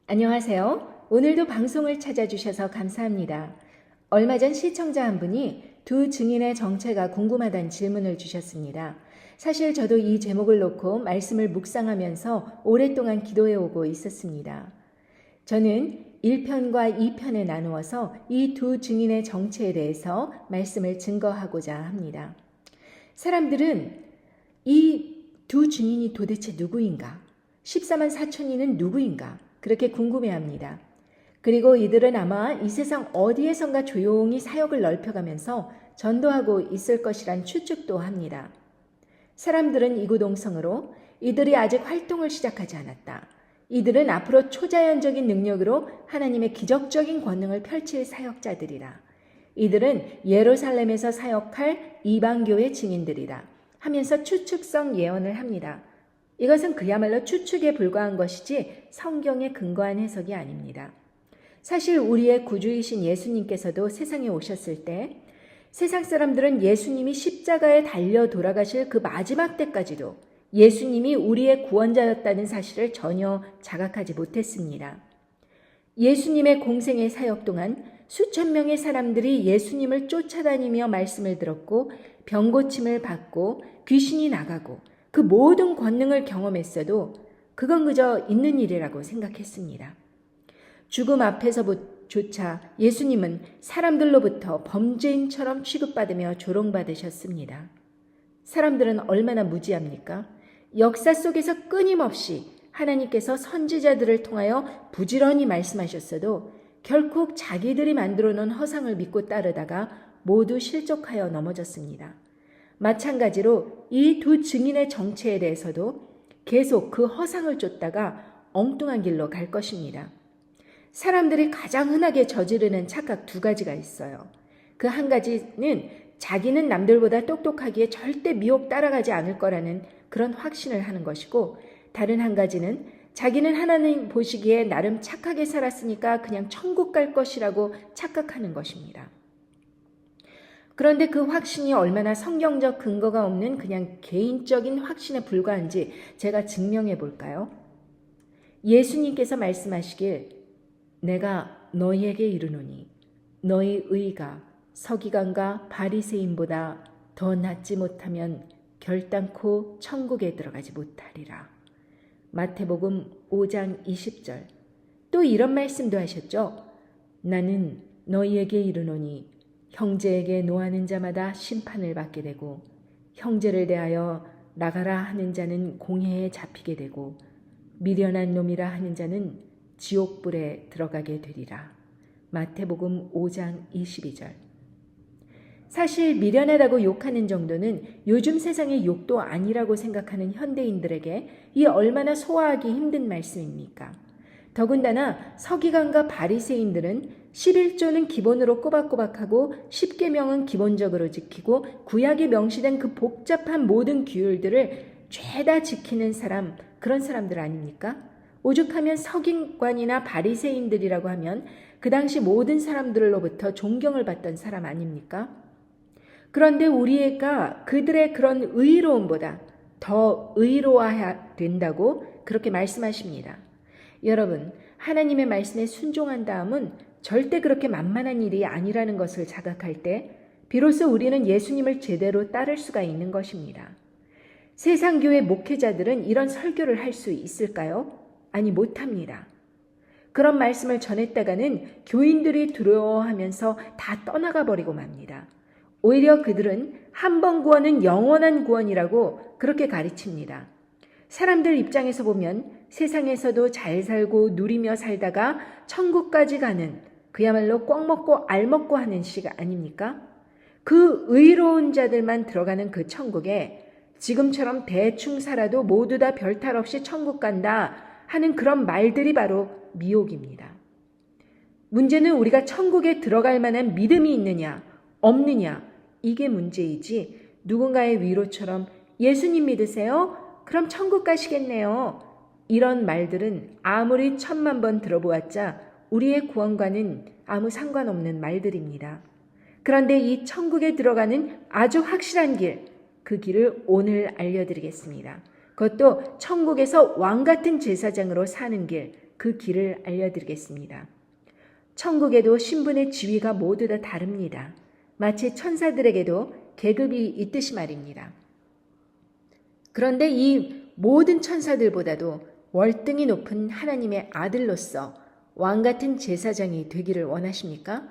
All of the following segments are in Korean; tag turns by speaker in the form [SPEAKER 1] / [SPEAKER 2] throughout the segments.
[SPEAKER 1] 안녕하세요. 오늘도 방송을 찾아주셔서 감사합니다. 얼마 전 시청자 한 분이 두 증인의 정체가 궁금하다는 질문을 주셨습니다. 사실 저도 이 제목을 놓고 말씀을 묵상하면서 오랫동안 기도해 오고 있었습니다. 저는 1편과 2편에 나누어서 이 두 증인의 정체에 대해서 말씀을 증거하고자 합니다. 사람들은 이 두 증인이 도대체 누구인가? 14만 4천인은 누구인가? 그렇게 궁금해합니다. 그리고 이들은 아마 이 세상 어디에선가 조용히 사역을 넓혀가면서 전도하고 있을 것이란 추측도 합니다. 사람들은 이구동성으로 이들이 아직 활동을 시작하지 않았다. 이들은 앞으로 초자연적인 능력으로 하나님의 기적적인 권능을 펼칠 사역자들이라. 이들은 예루살렘에서 사역할 이방교의 증인들이다 하면서 추측성 예언을 합니다. 이것은 그야말로 추측에 불과한 것이지 성경에 근거한 해석이 아닙니다. 사실 우리의 구주이신 예수님께서도 세상에 오셨을 때 세상 사람들은 예수님이 십자가에 달려 돌아가실 그 마지막 때까지도 예수님이 우리의 구원자였다는 사실을 전혀 자각하지 못했습니다. 예수님의 공생의 사역 동안 수천 명의 사람들이 예수님을 쫓아다니며 말씀을 들었고 병 고침을 받고 귀신이 나가고 그 모든 권능을 경험했어도 그건 그저 있는 일이라고 생각했습니다. 죽음 앞에서조차 예수님은 사람들로부터 범죄인처럼 취급받으며 조롱받으셨습니다. 사람들은 얼마나 무지합니까? 역사 속에서 끊임없이 하나님께서 선지자들을 통하여 부지런히 말씀하셨어도 결국 자기들이 만들어 놓은 허상을 믿고 따르다가 모두 실족하여 넘어졌습니다. 마찬가지로 이 두 증인의 정체에 대해서도 계속 그 허상을 쫓다가 엉뚱한 길로 갈 것입니다. 사람들이 가장 흔하게 저지르는 착각 두 가지가 있어요. 그 한 가지는 자기는 남들보다 똑똑하기에 절대 미혹 따라가지 않을 거라는 그런 확신을 하는 것이고, 다른 한 가지는 자기는 하나님 보시기에 나름 착하게 살았으니까 그냥 천국 갈 것이라고 착각하는 것입니다. 그런데 그 확신이 얼마나 성경적 근거가 없는 그냥 개인적인 확신에 불과한지 제가 증명해 볼까요? 예수님께서 말씀하시길 내가 너희에게 이르노니 너희 의가 서기관과 바리새인보다 더 낫지 못하면 결단코 천국에 들어가지 못하리라. 마태복음 5장 20절. 또 이런 말씀도 하셨죠. 나는 너희에게 이르노니 형제에게 노하는 자마다 심판을 받게 되고 형제를 대하여 나가라 하는 자는 공회에 잡히게 되고 미련한 놈이라 하는 자는 지옥불에 들어가게 되리라. 마태복음 5장 22절. 사실 미련하다고 욕하는 정도는 요즘 세상의 욕도 아니라고 생각하는 현대인들에게 이 얼마나 소화하기 힘든 말씀입니까? 더군다나 서기관과 바리새인들은 11조는 기본으로 꼬박꼬박하고 10계명은 기본적으로 지키고 구약에 명시된 그 복잡한 모든 규율들을 죄다 지키는 사람, 그런 사람들 아닙니까? 오죽하면 서기관이나 바리새인들이라고 하면 그 당시 모든 사람들로부터 존경을 받던 사람 아닙니까? 그런데 우리가 그들의 그런 의로움보다 더 의로워야 된다고 그렇게 말씀하십니다. 여러분, 하나님의 말씀에 순종한 다음은 절대 그렇게 만만한 일이 아니라는 것을 자각할 때 비로소 우리는 예수님을 제대로 따를 수가 있는 것입니다. 세상 교회 목회자들은 이런 설교를 할 수 있을까요? 아니, 못합니다. 그런 말씀을 전했다가는 교인들이 두려워하면서 다 떠나가 버리고 맙니다. 오히려 그들은 한 번 구원은 영원한 구원이라고 그렇게 가르칩니다. 사람들 입장에서 보면 세상에서도 잘 살고 누리며 살다가 천국까지 가는 그야말로 꽉 먹고 알 먹고 하는 시가 아닙니까? 그 의로운 자들만 들어가는 그 천국에 지금처럼 대충 살아도 모두 다 별탈 없이 천국 간다 하는 그런 말들이 바로 미혹입니다. 문제는 우리가 천국에 들어갈 만한 믿음이 있느냐 없느냐 이게 문제이지 누군가의 위로처럼 예수님 믿으세요? 그럼 천국 가시겠네요. 이런 말들은 아무리 1000만 번 들어보았자 우리의 구원과는 아무 상관없는 말들입니다. 그런데 이 천국에 들어가는 아주 확실한 길, 그 길을 오늘 알려드리겠습니다. 그것도 천국에서 왕 같은 제사장으로 사는 길, 그 길을 알려드리겠습니다. 천국에도 신분의 지위가 모두 다 다릅니다. 마치 천사들에게도 계급이 있듯이 말입니다. 그런데 이 모든 천사들보다도 월등히 높은 하나님의 아들로서 왕같은 제사장이 되기를 원하십니까?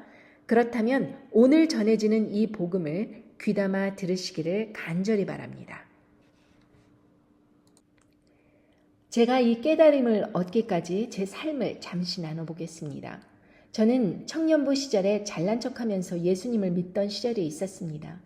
[SPEAKER 1] 그렇다면 오늘 전해지는 이 복음을 귀담아 들으시기를 간절히 바랍니다. 제가 이 깨달음을 얻기까지 제 삶을 잠시 나눠보겠습니다. 저는 청년부 시절에 잘난 척하면서 예수님을 믿던 시절이 있었습니다.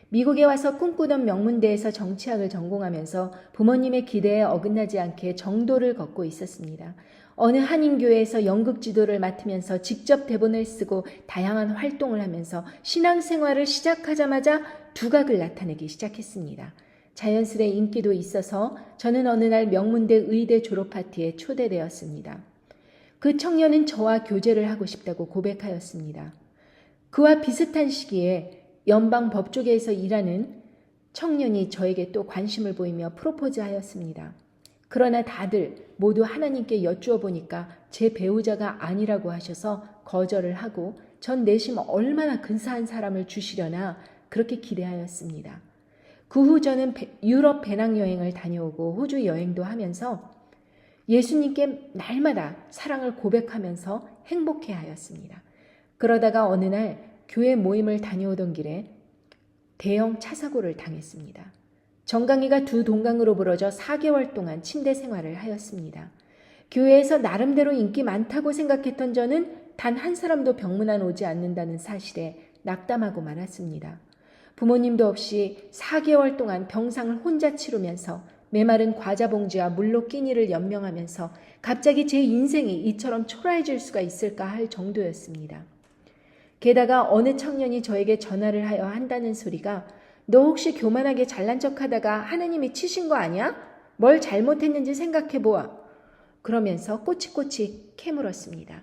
[SPEAKER 1] 미국에 와서 꿈꾸던 명문대에서 정치학을 전공하면서 부모님의 기대에 어긋나지 않게 정도를 걷고 있었습니다. 어느 한인교회에서 연극 지도를 맡으면서 직접 대본을 쓰고 다양한 활동을 하면서 신앙생활을 시작하자마자 두각을 나타내기 시작했습니다. 자연스레 인기도 있어서 저는 어느 날 명문대 의대 졸업 파티에 초대되었습니다. 그 청년은 저와 교제를 하고 싶다고 고백하였습니다. 그와 비슷한 시기에 연방 법조계에서 일하는 청년이 저에게 또 관심을 보이며 프로포즈하였습니다. 그러나 다들 모두 하나님께 여쭈어 보니까 제 배우자가 아니라고 하셔서 거절을 하고 전 내심 얼마나 근사한 사람을 주시려나 그렇게 기대하였습니다. 그 후 저는 유럽 배낭여행을 다녀오고 호주 여행도 하면서 예수님께 날마다 사랑을 고백하면서 행복해하였습니다. 그러다가 어느 날 교회 모임을 다녀오던 길에 대형 차 사고를 당했습니다. 정강이가 두 동강으로 부러져 4개월 동안 침대 생활을 하였습니다. 교회에서 나름대로 인기 많다고 생각했던 저는 단 한 사람도 병문안 오지 않는다는 사실에 낙담하고 말았습니다. 부모님도 없이 4개월 동안 병상을 혼자 치르면서 메마른 과자 봉지와 물로 끼니를 연명하면서 갑자기 제 인생이 이처럼 초라해질 수가 있을까 할 정도였습니다. 게다가 어느 청년이 저에게 전화를 하여 한다는 소리가 너 혹시 교만하게 잘난 척하다가 하나님이 치신 거 아니야? 뭘 잘못했는지 생각해보아. 그러면서 꼬치꼬치 캐물었습니다.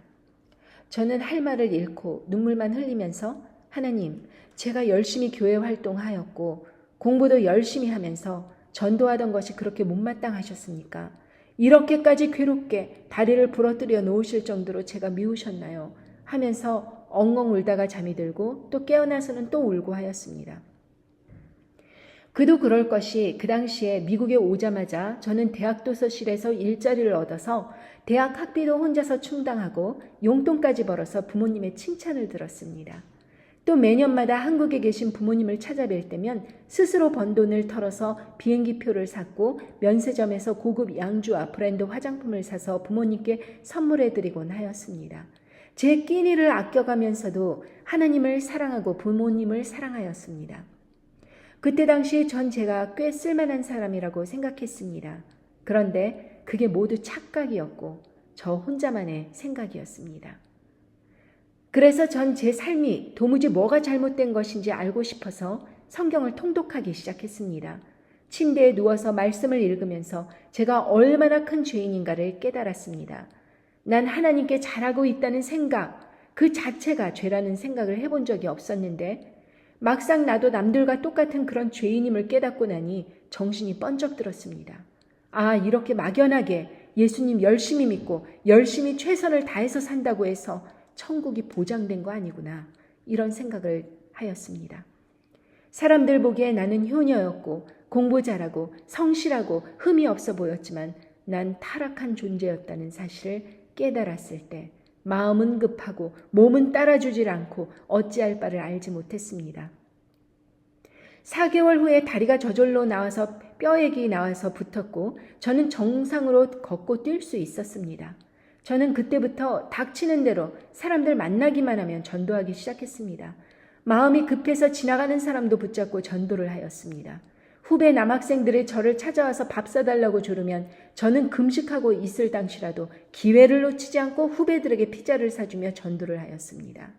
[SPEAKER 1] 저는 할 말을 잃고 눈물만 흘리면서 하나님, 제가 열심히 교회 활동하였고 공부도 열심히 하면서 전도하던 것이 그렇게 못마땅하셨습니까? 이렇게까지 괴롭게 다리를 부러뜨려 놓으실 정도로 제가 미우셨나요? 하면서 엉엉 울다가 잠이 들고 또 깨어나서는 또 울고 하였습니다. 그도 그럴 것이 그 당시에 미국에 오자마자 저는 대학 도서실에서 일자리를 얻어서 대학 학비도 혼자서 충당하고 용돈까지 벌어서 부모님의 칭찬을 들었습니다. 또 매년마다 한국에 계신 부모님을 찾아뵐 때면 스스로 번 돈을 털어서 비행기표를 샀고 면세점에서 고급 양주와 브랜드 화장품을 사서 부모님께 선물해드리곤 하였습니다. 제 끼니를 아껴가면서도 하나님을 사랑하고 부모님을 사랑하였습니다. 그때 당시 전 제가 꽤 쓸만한 사람이라고 생각했습니다. 그런데 그게 모두 착각이었고 저 혼자만의 생각이었습니다. 그래서 전 제 삶이 도무지 뭐가 잘못된 것인지 알고 싶어서 성경을 통독하기 시작했습니다. 침대에 누워서 말씀을 읽으면서 제가 얼마나 큰 죄인인가를 깨달았습니다. 난 하나님께 잘하고 있다는 생각, 그 자체가 죄라는 생각을 해본 적이 없었는데 막상 나도 남들과 똑같은 그런 죄인임을 깨닫고 나니 정신이 번쩍 들었습니다. 아, 이렇게 막연하게 예수님 열심히 믿고 열심히 최선을 다해서 산다고 해서 천국이 보장된 거 아니구나. 이런 생각을 하였습니다. 사람들 보기에 나는 효녀였고 공부 잘하고 성실하고 흠이 없어 보였지만 난 타락한 존재였다는 사실을 깨달았을 때 마음은 급하고 몸은 따라주질 않고 어찌할 바를 알지 못했습니다. 4개월 후에 다리가 저절로 나와서 뼈액이 나와서 붙었고 저는 정상으로 걷고 뛸 수 있었습니다. 저는 그때부터 닥치는 대로 사람들 만나기만 하면 전도하기 시작했습니다. 마음이 급해서 지나가는 사람도 붙잡고 전도를 하였습니다. 후배 남학생들이 저를 찾아와서 밥 사달라고 조르면 저는 금식하고 있을 당시라도 기회를 놓치지 않고 후배들에게 피자를 사주며 전도를 하였습니다.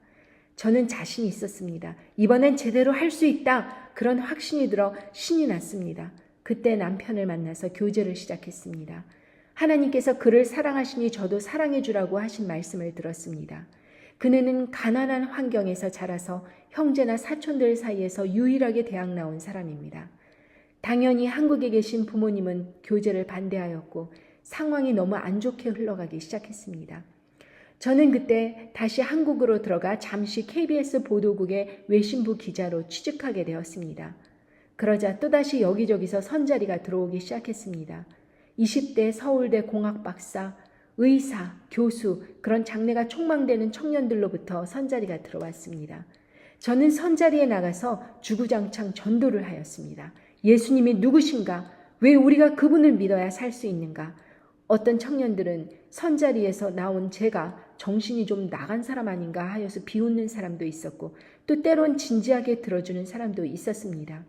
[SPEAKER 1] 저는 자신이 있었습니다. 이번엔 제대로 할 수 있다. 그런 확신이 들어 신이 났습니다. 그때 남편을 만나서 교제를 시작했습니다. 하나님께서 그를 사랑하시니 저도 사랑해 주라고 하신 말씀을 들었습니다. 그는 가난한 환경에서 자라서 형제나 사촌들 사이에서 유일하게 대학 나온 사람입니다. 당연히 한국에 계신 부모님은 교제를 반대하였고 상황이 너무 안 좋게 흘러가기 시작했습니다. 저는 그때 다시 한국으로 들어가 잠시 KBS 보도국의 외신부 기자로 취직하게 되었습니다. 그러자 또다시 여기저기서 선자리가 들어오기 시작했습니다. 20대 서울대 공학 박사, 의사, 교수, 그런 장래가 촉망되는 청년들로부터 선자리가 들어왔습니다. 저는 선자리에 나가서 주구장창 전도를 하였습니다. 예수님이 누구신가? 왜 우리가 그분을 믿어야 살 수 있는가? 어떤 청년들은 선자리에서 나온 제가 정신이 좀 나간 사람 아닌가 하여서 비웃는 사람도 있었고, 또 때론 진지하게 들어주는 사람도 있었습니다.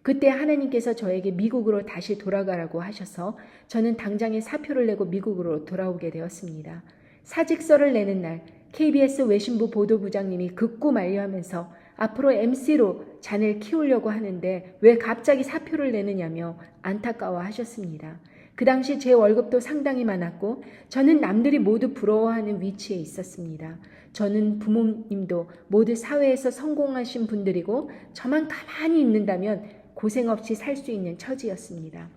[SPEAKER 1] 그때 하나님께서 저에게 미국으로 다시 돌아가라고 하셔서 저는 당장에 사표를 내고 미국으로 돌아오게 되었습니다. 사직서를 내는 날 KBS 외신부 보도부장님이 극구 만류하면서 앞으로 MC로 자네를 키우려고 하는데 왜 갑자기 사표를 내느냐며 안타까워하셨습니다. 그 당시 제 월급도 상당히 많았고 저는 남들이 모두 부러워하는 위치에 있었습니다. 저는 부모님도 모두 사회에서 성공하신 분들이고 저만 가만히 있는다면 고생 없이 살 수 있는 처지였습니다.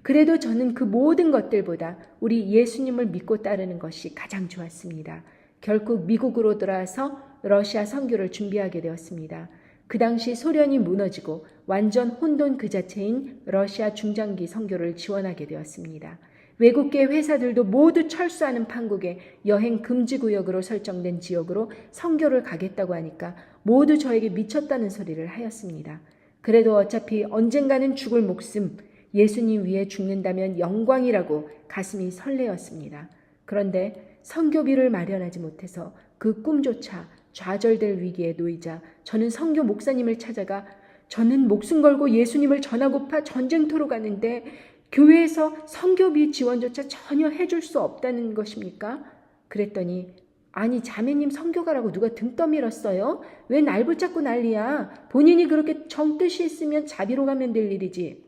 [SPEAKER 1] 그래도 저는 그 모든 것들보다 우리 예수님을 믿고 따르는 것이 가장 좋았습니다. 결국 미국으로 돌아와서 러시아 선교를 준비하게 되었습니다. 그 당시 소련이 무너지고 완전 혼돈 그 자체인 러시아 중장기 선교를 지원하게 되었습니다. 외국계 회사들도 모두 철수하는 판국에 여행 금지 구역으로 설정된 지역으로 선교를 가겠다고 하니까 모두 저에게 미쳤다는 소리를 하였습니다. 그래도 어차피 언젠가는 죽을 목숨, 예수님 위해 죽는다면 영광이라고 가슴이 설레었습니다. 그런데 선교비를 마련하지 못해서 그 꿈조차 좌절될 위기에 놓이자 저는 선교 목사님을 찾아가 저는 목숨 걸고 예수님을 전하고파 전쟁터로 가는데 교회에서 선교비 지원조차 전혀 해줄 수 없다는 것입니까? 그랬더니 아니 자매님 선교 가라고 누가 등 떠밀었어요? 왜 날 붙잡고 난리야? 본인이 그렇게 정뜻이 있으면 자비로 가면 될 일이지.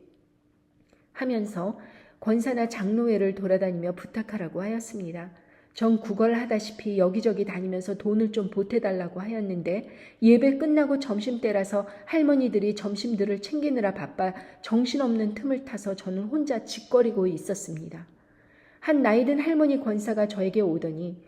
[SPEAKER 1] 하면서 권사나 장로회를 돌아다니며 부탁하라고 하였습니다. 전 구걸하다시피 여기저기 다니면서 돈을 좀 보태달라고 하였는데 예배 끝나고 점심때라서 할머니들이 점심들을 챙기느라 바빠 정신없는 틈을 타서 저는 혼자 짓거리고 있었습니다. 한 나이든 할머니 권사가 저에게 오더니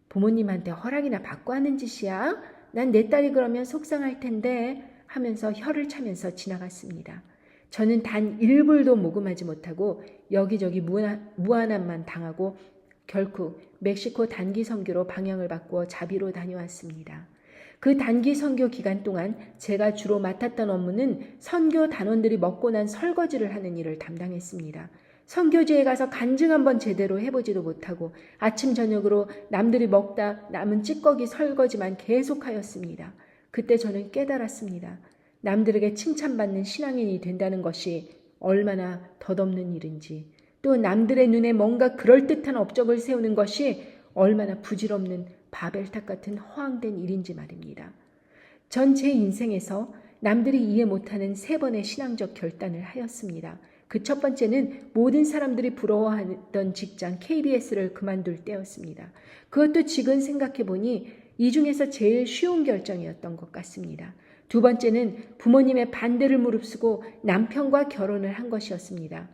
[SPEAKER 1] 부모님한테 허락이나 받고 하는 짓이야? 난 내 딸이 그러면 속상할 텐데 하면서 혀를 차면서 지나갔습니다. 저는 단 1불도 모금하지 못하고 여기저기 무안함만 당하고 결국 멕시코 단기 선교로 방향을 바꾸어 자비로 다녀왔습니다. 그 단기 선교 기간 동안 제가 주로 맡았던 업무는 선교 단원들이 먹고 난 설거지를 하는 일을 담당했습니다. 선교지에 가서 간증 한번 제대로 해보지도 못하고 아침 저녁으로 남들이 먹다 남은 찌꺼기 설거지만 계속하였습니다. 그때 저는 깨달았습니다. 남들에게 칭찬받는 신앙인이 된다는 것이 얼마나 덧없는 일인지, 또 남들의 눈에 뭔가 그럴듯한 업적을 세우는 것이 얼마나 부질없는 바벨탑 같은 허황된 일인지 말입니다. 전 제 인생에서 남들이 이해 못하는 3번의 신앙적 결단을 하였습니다. 그 첫 번째는 모든 사람들이 부러워하던 직장 KBS를 그만둘 때였습니다. 그것도 지금 생각해보니 이 중에서 제일 쉬운 결정이었던 것 같습니다. 두 번째는 부모님의 반대를 무릅쓰고 남편과 결혼을 한 것이었습니다.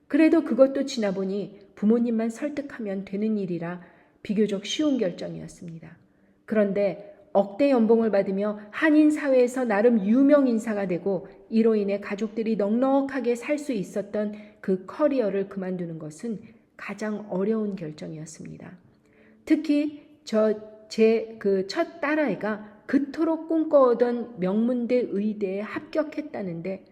[SPEAKER 1] 그래도 그것도 지나보니 부모님만 설득하면 되는 일이라 비교적 쉬운 결정이었습니다. 그런데 억대 연봉을 받으며 한인 사회에서 나름 유명 인사가 되고 이로 인해 가족들이 넉넉하게 살 수 있었던 그 커리어를 그만두는 것은 가장 어려운 결정이었습니다. 특히 제 그 첫 딸아이가 그토록 꿈꿔오던 명문대 의대에 합격했다는데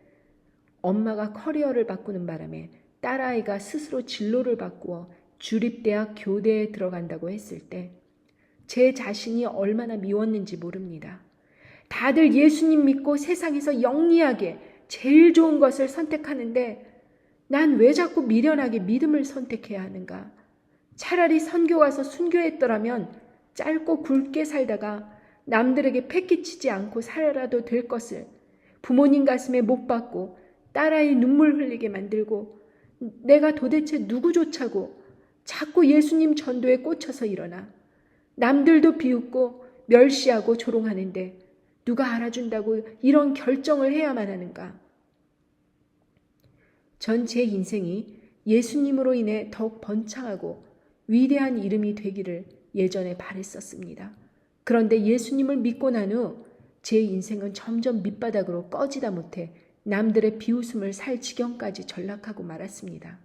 [SPEAKER 1] 엄마가 커리어를 바꾸는 바람에 딸아이가 스스로 진로를 바꾸어 주립대학 교대에 들어간다고 했을 때 제 자신이 얼마나 미웠는지 모릅니다. 다들 예수님 믿고 세상에서 영리하게 제일 좋은 것을 선택하는데 난 왜 자꾸 미련하게 믿음을 선택해야 하는가? 차라리 선교 가서 순교했더라면 짧고 굵게 살다가 남들에게 패기치지 않고 살아라도 될 것을 부모님 가슴에 못 박고 딸아이 눈물 흘리게 만들고 내가 도대체 누구조차고 자꾸 예수님 전도에 꽂혀서 일어나 남들도 비웃고 멸시하고 조롱하는데 누가 알아준다고 이런 결정을 해야만 하는가? 전 제 인생이 예수님으로 인해 더욱 번창하고 위대한 이름이 되기를 예전에 바랬었습니다. 그런데 예수님을 믿고 난 후 제 인생은 점점 밑바닥으로 꺼지다 못해 남들의 비웃음을 살 지경까지 전락하고 말았습니다.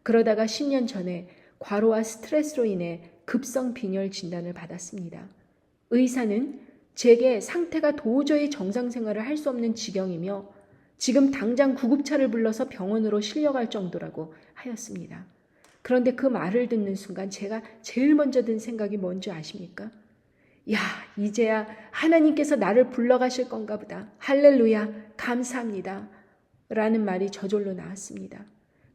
[SPEAKER 1] 그러다가 10년 전에 과로와 스트레스로 인해 급성 빈혈 진단을 받았습니다. 의사는 제게 상태가 도저히 정상 생활을 할 수 없는 지경이며 지금 당장 구급차를 불러서 병원으로 실려갈 정도라고 하였습니다. 그런데 그 말을 듣는 순간 제가 제일 먼저 든 생각이 뭔지 아십니까? 야, 이제야 하나님께서 나를 불러가실 건가 보다. 할렐루야, 감사합니다. 라는 말이 저절로 나왔습니다.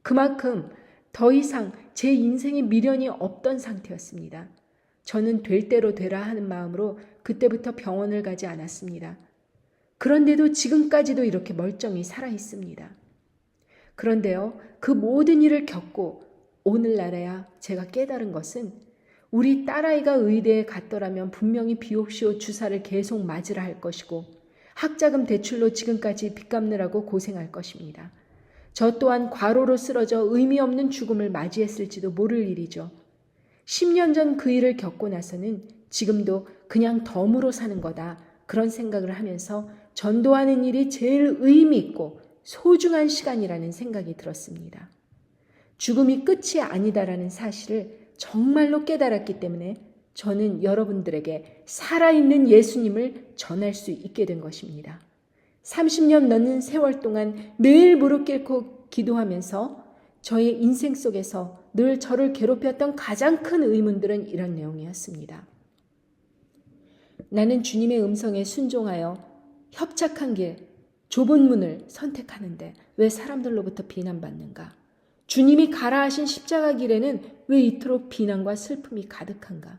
[SPEAKER 1] 그만큼 더 이상 제 인생에 미련이 없던 상태였습니다. 저는 될 대로 되라 하는 마음으로 그때부터 병원을 가지 않았습니다. 그런데도 지금까지도 이렇게 멀쩡히 살아 있습니다. 그런데요, 그 모든 일을 겪고 오늘날에야 제가 깨달은 것은 우리 딸아이가 의대에 갔더라면 분명히 비옵시오 주사를 계속 맞으라 할 것이고 학자금 대출로 지금까지 빚 갚느라고 고생할 것입니다. 저 또한 과로로 쓰러져 의미 없는 죽음을 맞이했을지도 모를 일이죠. 10년 전 그 일을 겪고 나서는 지금도 그냥 덤으로 사는 거다 그런 생각을 하면서 전도하는 일이 제일 의미 있고 소중한 시간이라는 생각이 들었습니다. 죽음이 끝이 아니다라는 사실을 정말로 깨달았기 때문에 저는 여러분들에게 살아있는 예수님을 전할 수 있게 된 것입니다. 30년 넘는 세월 동안 매일 무릎 꿇고 기도하면서 저의 인생 속에서 늘 저를 괴롭혔던 가장 큰 의문들은 이런 내용이었습니다. 나는 주님의 음성에 순종하여 협착한 길, 좁은 문을 선택하는데 왜 사람들로부터 비난받는가? 주님이 가라 하신 십자가 길에는 왜 이토록 비난과 슬픔이 가득한가?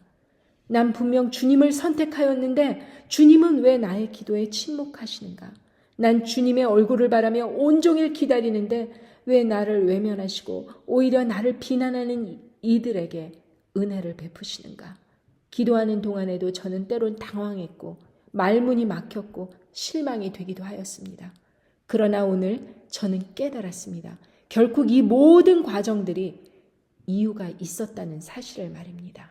[SPEAKER 1] 난 분명 주님을 선택하였는데 주님은 왜 나의 기도에 침묵하시는가? 난 주님의 얼굴을 바라며 온종일 기다리는데 왜 나를 외면하시고 오히려 나를 비난하는 이들에게 은혜를 베푸시는가? 기도하는 동안에도 저는 때론 당황했고 말문이 막혔고 실망이 되기도 하였습니다. 그러나 오늘 저는 깨달았습니다. 결국 이 모든 과정들이 이유가 있었다는 사실을 말입니다.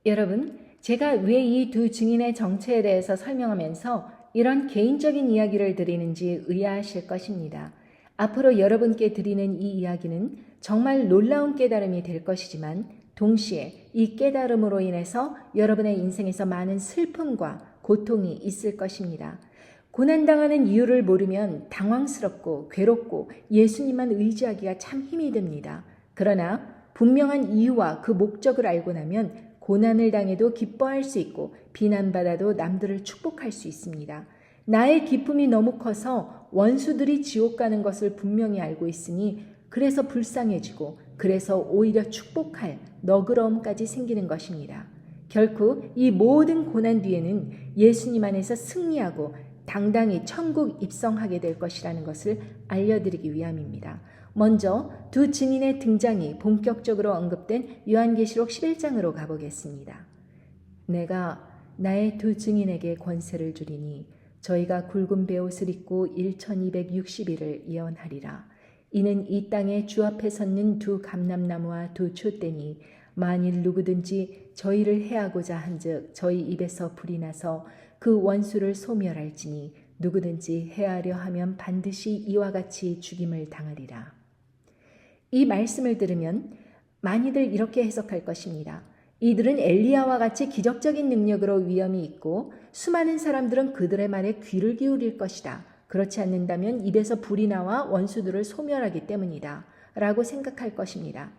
[SPEAKER 1] 여러분, 제가 왜 이 두 증인의 정체에 대해서 설명하면서 이런 개인적인 이야기를 드리는지 의아하실 것입니다. 앞으로 여러분께 드리는 이 이야기는 정말 놀라운 깨달음이 될 것이지만 동시에 이 깨달음으로 인해서 여러분의 인생에서 많은 슬픔과 고통이 있을 것입니다. 고난당하는 이유를 모르면 당황스럽고 괴롭고 예수님만 의지하기가 참 힘이 듭니다. 그러나 분명한 이유와 그 목적을 알고 나면 고난을 당해도 기뻐할 수 있고 비난받아도 남들을 축복할 수 있습니다. 나의 기쁨이 너무 커서 원수들이 지옥 가는 것을 분명히 알고 있으니 그래서 불쌍해지고 그래서 오히려 축복할 너그러움까지 생기는 것입니다. 결코 이 모든 고난 뒤에는 예수님 안에서 승리하고 당당히 천국 입성하게 될 것이라는 것을 알려드리기 위함입니다. 먼저 두 증인의 등장이 본격적으로 언급된 요한계시록 11장으로 가보겠습니다. 내가 나의 두 증인에게 권세를 주리니 저희가 굵은 베옷을 입고 1260일을 예언하리라. 이는 이 땅에 주 앞에 섰는 두 감람나무와 두 촛대니 만일 누구든지 저희를 해하고자 한즉 저희 입에서 불이 나서 그 원수를 소멸할지니 누구든지 해하려 하면 반드시 이와 같이 죽임을 당하리라. 이 말씀을 들으면 많이들 이렇게 해석할 것입니다. 이들은 엘리야와 같이 기적적인 능력으로 위엄이 있고 수많은 사람들은 그들의 말에 귀를 기울일 것이다. 그렇지 않는다면 입에서 불이 나와 원수들을 소멸하기 때문이다. 라고 생각할 것입니다.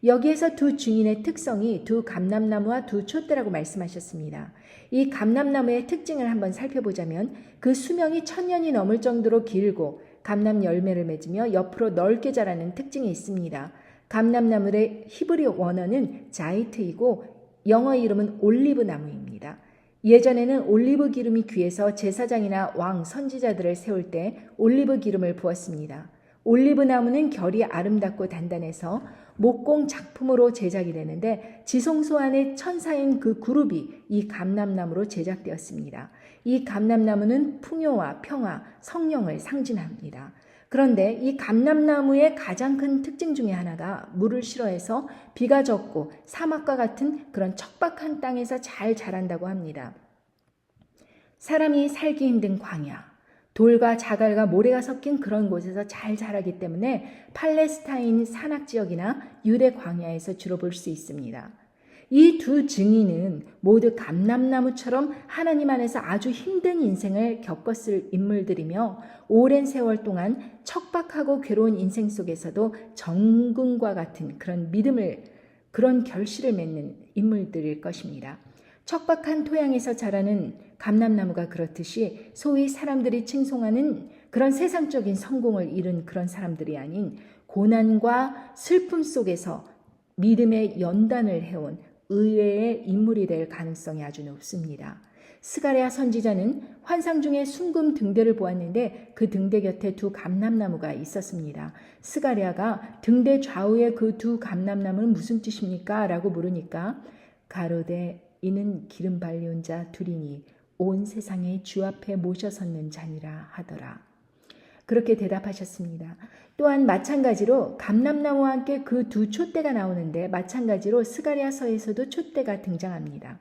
[SPEAKER 1] 여기에서 두 증인의 특성이 두 감람나무와 두 촛대라고 말씀하셨습니다. 이 감람나무의 특징을 한번 살펴보자면 그 수명이 1000년이 넘을 정도로 길고 감람 열매를 맺으며 옆으로 넓게 자라는 특징이 있습니다. 감람나무의 히브리 원어는 자이트이고 영어 이름은 올리브 나무입니다. 예전에는 올리브 기름이 귀해서 제사장이나 왕, 선지자들을 세울 때 올리브 기름을 부었습니다. 올리브 나무는 결이 아름답고 단단해서 목공 작품으로 제작이 되는데 지성소 안에 천사인 그 그룹이 이 감람나무로 제작되었습니다. 이 감람나무는 풍요와 평화, 성령을 상징합니다. 그런데 이 감람나무의 가장 큰 특징 중에 하나가 물을 싫어해서 비가 적고 사막과 같은 그런 척박한 땅에서 잘 자란다고 합니다. 사람이 살기 힘든 광야, 돌과 자갈과 모래가 섞인 그런 곳에서 잘 자라기 때문에 팔레스타인 산악지역이나 유대 광야에서 주로 볼 수 있습니다. 이 두 증인은 모두 감람나무처럼 하나님 안에서 아주 힘든 인생을 겪었을 인물들이며 오랜 세월 동안 척박하고 괴로운 인생 속에서도 정금과 같은 그런 믿음을, 그런 결실을 맺는 인물들일 것입니다. 척박한 토양에서 자라는 감람나무가 그렇듯이 소위 사람들이 칭송하는 그런 세상적인 성공을 이룬 그런 사람들이 아닌 고난과 슬픔 속에서 믿음의 연단을 해온 의외의 인물이 될 가능성이 아주 높습니다. 스가랴 선지자는 환상 중에 순금 등대를 보았는데 그 등대 곁에 두 감람나무가 있었습니다. 스가랴가 등대 좌우의 그 두 감람나무는 무슨 뜻입니까? 라고 물으니까 가로되 이는 기름 발리온 자 둘이니 온 세상의 주 앞에 모셔 섰는 자니라 하더라. 그렇게 대답하셨습니다. 또한 마찬가지로 감람나무와 함께 그 두 촛대가 나오는데 마찬가지로 스가랴서에서도 촛대가 등장합니다.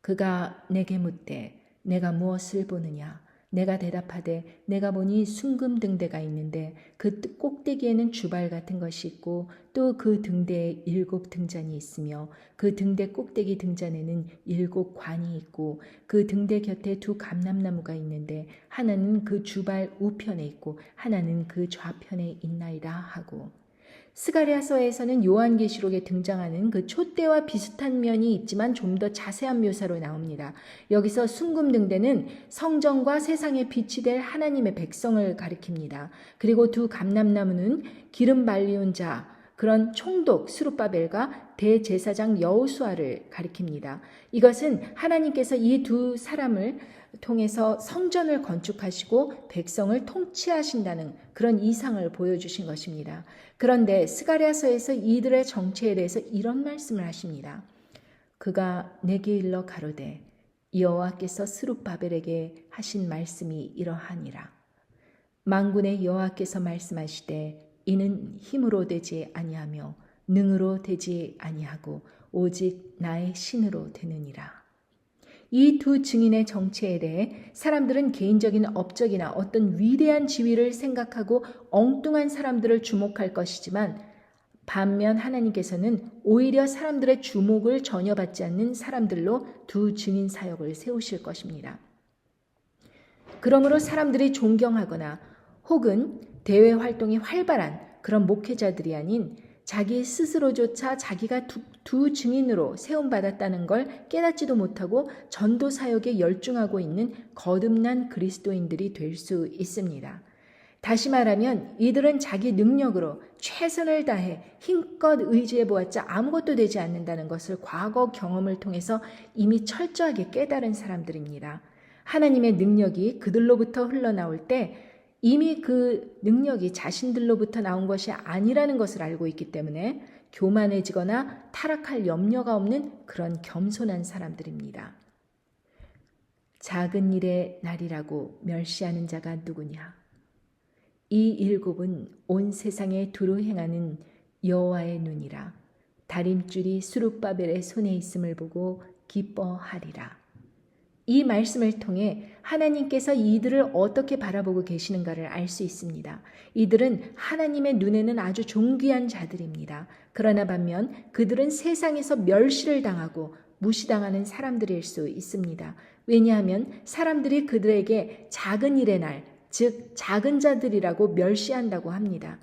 [SPEAKER 1] 그가 내게 묻되 내가 무엇을 보느냐? 내가 대답하되 내가 보니 순금 등대가 있는데 그 꼭대기에는 주발 같은 것이 있고 또 그 등대에 7 등잔이 있으며 그 등대 꼭대기 등잔에는 7 관이 있고 그 등대 곁에 두 감람나무가 있는데 하나는 그 주발 우편에 있고 하나는 그 좌편에 있나이다 하고, 스가랴서에서는 요한계시록에 등장하는 그 촛대와 비슷한 면이 있지만 좀 더 자세한 묘사로 나옵니다. 여기서 순금등대는 성전과 세상의 빛이 될 하나님의 백성을 가리킵니다. 그리고 두 감람나무는 기름 발리온 자, 그런 총독 스룹바벨과 대제사장 여호수아를 가리킵니다. 이것은 하나님께서 이 두 사람을 통해서 성전을 건축하시고 백성을 통치하신다는 그런 이상을 보여주신 것입니다. 그런데 스가랴서에서 이들의 정체에 대해서 이런 말씀을 하십니다. 그가 내게 일러 가로되 여호와께서 스룹바벨에게 하신 말씀이 이러하니라. 만군의 여호와께서 말씀하시되 이는 힘으로 되지 아니하며 능으로 되지 아니하고 오직 나의 신으로 되느니라. 이 두 증인의 정체에 대해 사람들은 개인적인 업적이나 어떤 위대한 지위를 생각하고 엉뚱한 사람들을 주목할 것이지만 반면 하나님께서는 오히려 사람들의 주목을 전혀 받지 않는 사람들로 두 증인 사역을 세우실 것입니다. 그러므로 사람들이 존경하거나 혹은 대외 활동이 활발한 그런 목회자들이 아닌 자기 스스로조차 자기가 두 증인으로 세움받았다는 걸 깨닫지도 못하고 전도 사역에 열중하고 있는 거듭난 그리스도인들이 될 수 있습니다. 다시 말하면 이들은 자기 능력으로 최선을 다해 힘껏 의지해 보았자 아무것도 되지 않는다는 것을 과거 경험을 통해서 이미 철저하게 깨달은 사람들입니다. 하나님의 능력이 그들로부터 흘러나올 때 이미 그 능력이 자신들로부터 나온 것이 아니라는 것을 알고 있기 때문에 교만해지거나 타락할 염려가 없는 그런 겸손한 사람들입니다. 작은 일의 날이라고 멸시하는 자가 누구냐? 이 7은 온 세상에 두루 행하는 여호와의 눈이라. 다림줄이 스룹바벨의 손에 있음을 보고 기뻐하리라. 이 말씀을 통해 하나님께서 이들을 어떻게 바라보고 계시는가를 알 수 있습니다. 이들은 하나님의 눈에는 아주 존귀한 자들입니다. 그러나 반면 그들은 세상에서 멸시를 당하고 무시당하는 사람들일 수 있습니다. 왜냐하면 사람들이 그들에게 작은 일의 날, 즉 작은 자들이라고 멸시한다고 합니다.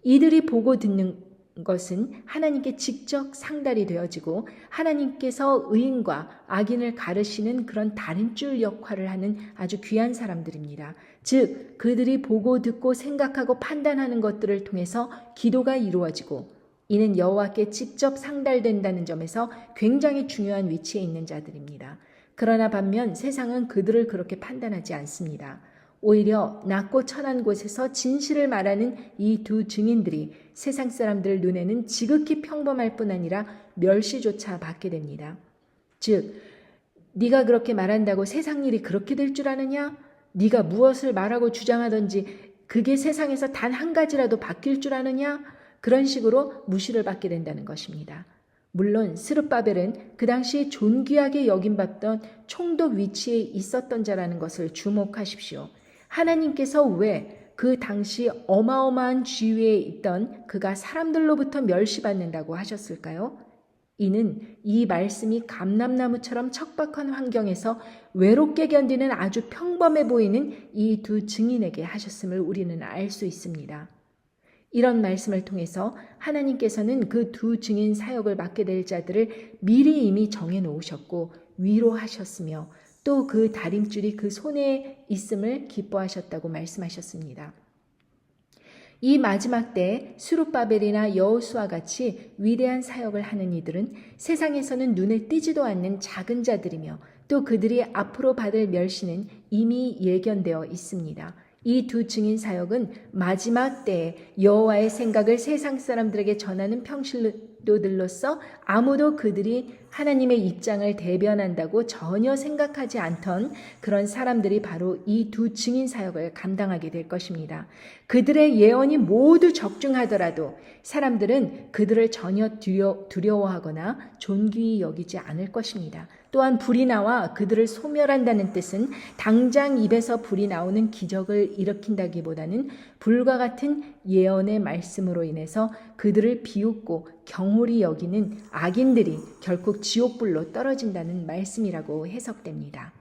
[SPEAKER 1] 이들이 보고 듣는 것은 하나님께 직접 상달이 되어지고 하나님께서 의인과 악인을 가르시는 그런 다림줄 역할을 하는 아주 귀한 사람들입니다. 즉 그들이 보고 듣고 생각하고 판단하는 것들을 통해서 기도가 이루어지고 이는 여호와께 직접 상달된다는 점에서 굉장히 중요한 위치에 있는 자들입니다. 그러나 반면 세상은 그들을 그렇게 판단하지 않습니다. 오히려 낮고 천한 곳에서 진실을 말하는 이 두 증인들이 세상 사람들 눈에는 지극히 평범할 뿐 아니라 멸시조차 받게 됩니다. 즉, 네가 그렇게 말한다고 세상 일이 그렇게 될 줄 아느냐? 네가 무엇을 말하고 주장하든지 그게 세상에서 단 한 가지라도 바뀔 줄 아느냐? 그런 식으로 무시를 받게 된다는 것입니다. 물론 스룹바벨은 그 당시 존귀하게 여김받던 총독 위치에 있었던 자라는 것을 주목하십시오. 하나님께서 왜 그 당시 어마어마한 지위에 있던 그가 사람들로부터 멸시받는다고 하셨을까요? 이는 이 말씀이 감람나무처럼 척박한 환경에서 외롭게 견디는 아주 평범해 보이는 이 두 증인에게 하셨음을 우리는 알 수 있습니다. 이런 말씀을 통해서 하나님께서는 그 두 증인 사역을 맡게 될 자들을 미리 이미 정해 놓으셨고 위로하셨으며 또 그 다림줄이 그 손에 있음을 기뻐하셨다고 말씀하셨습니다. 이 마지막 때 스룹바벨이나 여호수아 같이 위대한 사역을 하는 이들은 세상에서는 눈에 띄지도 않는 작은 자들이며 또 그들이 앞으로 받을 멸시는 이미 예견되어 있습니다. 이 두 증인 사역은 마지막 때에 여호와의 생각을 세상 사람들에게 전하는 평신도들로서 아무도 그들이 하나님의 입장을 대변한다고 전혀 생각하지 않던 그런 사람들이 바로 이 두 증인 사역을 감당하게 될 것입니다. 그들의 예언이 모두 적중하더라도 사람들은 그들을 전혀 두려워하거나 존귀히 여기지 않을 것입니다. 또한 불이 나와 그들을 소멸한다는 뜻은 당장 입에서 불이 나오는 기적을 일으킨다기보다는 불과 같은 예언의 말씀으로 인해서 그들을 비웃고 경홀히 여기는 악인들이 결국 지옥불로 떨어진다는 말씀이라고 해석됩니다.